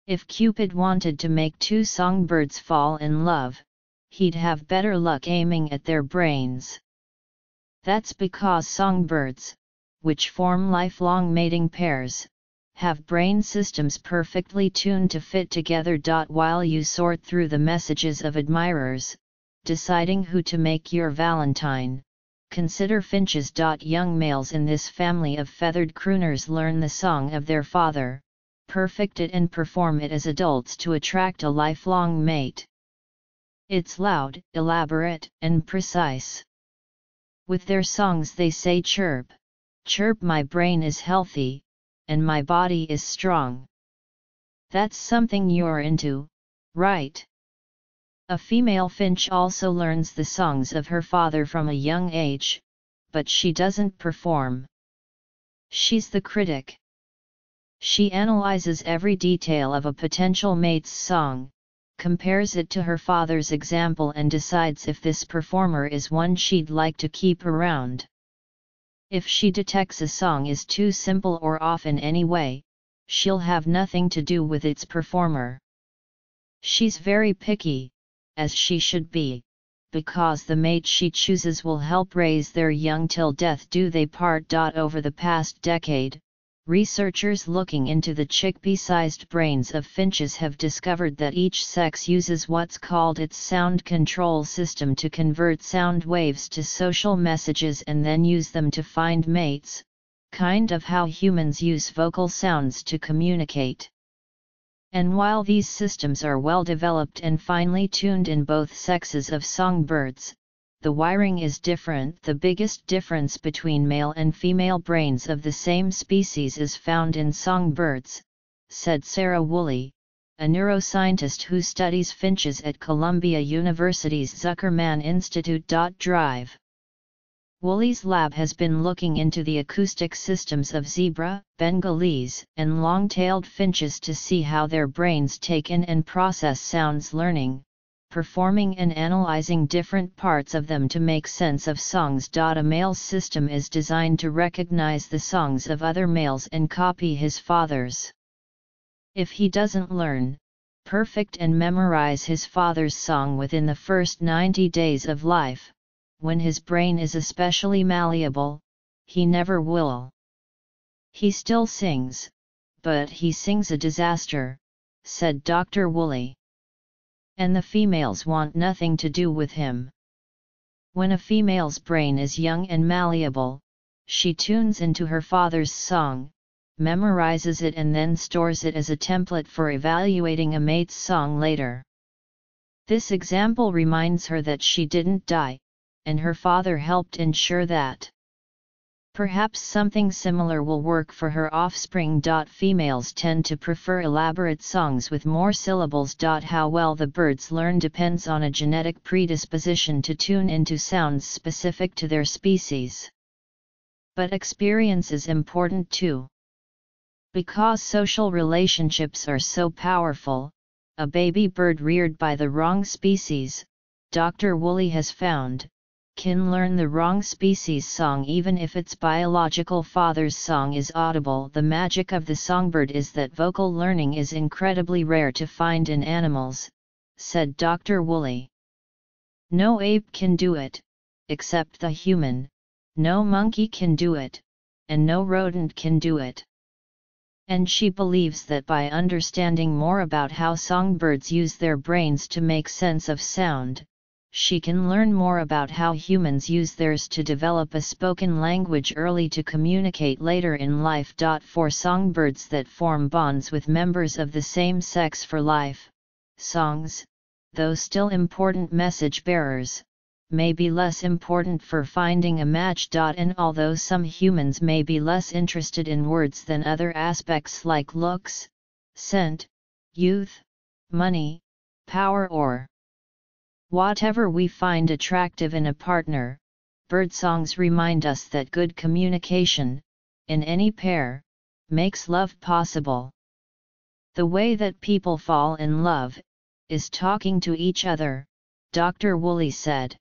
If Cupid wanted to make two songbirds fall in love, he'd have better luck aiming at their brains. That's because songbirds, which form lifelong mating pairs, have brain systems perfectly tuned to fit together. While you sort through the messages of admirers, deciding who to make your Valentine, consider finches. Young males in this family of feathered crooners learn the song of their father, perfect it and perform it as adults to attract a lifelong mate. It's loud, elaborate, and precise. With their songs they say chirp, chirp, my brain is healthy, and my body is strong. That's something you're into, right? A female finch also learns the songs of her father from a young age, but she doesn't perform. She's the critic. She analyzes every detail of a potential mate's song, compares it to her father's example and decides if this performer is one she'd like to keep around. If she detects a song is too simple or off in any way, she'll have nothing to do with its performer. She's very picky, as she should be, because the mate she chooses will help raise their young till death do they part. Over the past decade, researchers looking into the chickpea-sized brains of finches have discovered that each sex uses what's called its sound control system to convert sound waves to social messages and then use them to find mates, kind of how humans use vocal sounds to communicate. And while these systems are well developed and finely tuned in both sexes of songbirds, the wiring is different. The biggest difference between male and female brains of the same species is found in songbirds, said Sarah Woolley, a neuroscientist who studies finches at Columbia University's Zuckerman Institute. Drive. Woolley's lab has been looking into the acoustic systems of zebra, Bengalese, and long-tailed finches to see how their brains take in and process sounds, learning, performing and analyzing different parts of them to make sense of songs. A male's system is designed to recognize the songs of other males and copy his father's. If he doesn't learn, perfect and memorize his father's song within the first 90 days of life, when his brain is especially malleable, he never will. He still sings, but he sings a disaster, said Dr. Woolley. And the females want nothing to do with him. When a female's brain is young and malleable, she tunes into her father's song, memorizes it and then stores it as a template for evaluating a mate's song later. This example reminds her that she didn't die, and her father helped ensure that. Perhaps something similar will work for her offspring. Females tend to prefer elaborate songs with more syllables. How well the birds learn depends on a genetic predisposition to tune into sounds specific to their species. But experience is important too. Because social relationships are so powerful, a baby bird reared by the wrong species, Dr. Woolley has found, can learn the wrong species' song even if its biological father's song is audible. The magic of the songbird is that vocal learning is incredibly rare to find in animals, said Dr. Woolley. No ape can do it, except the human, no monkey can do it, and no rodent can do it. And she believes that by understanding more about how songbirds use their brains to make sense of sound, she can learn more about how humans use theirs to develop a spoken language early to communicate later in life. For songbirds that form bonds with members of the same sex for life, songs, though still important message bearers, may be less important for finding a match. And although some humans may be less interested in words than other aspects like looks, scent, youth, money, power or whatever we find attractive in a partner, birdsongs remind us that good communication, in any pair, makes love possible. The way that people fall in love, is talking to each other, Dr. Woolley said.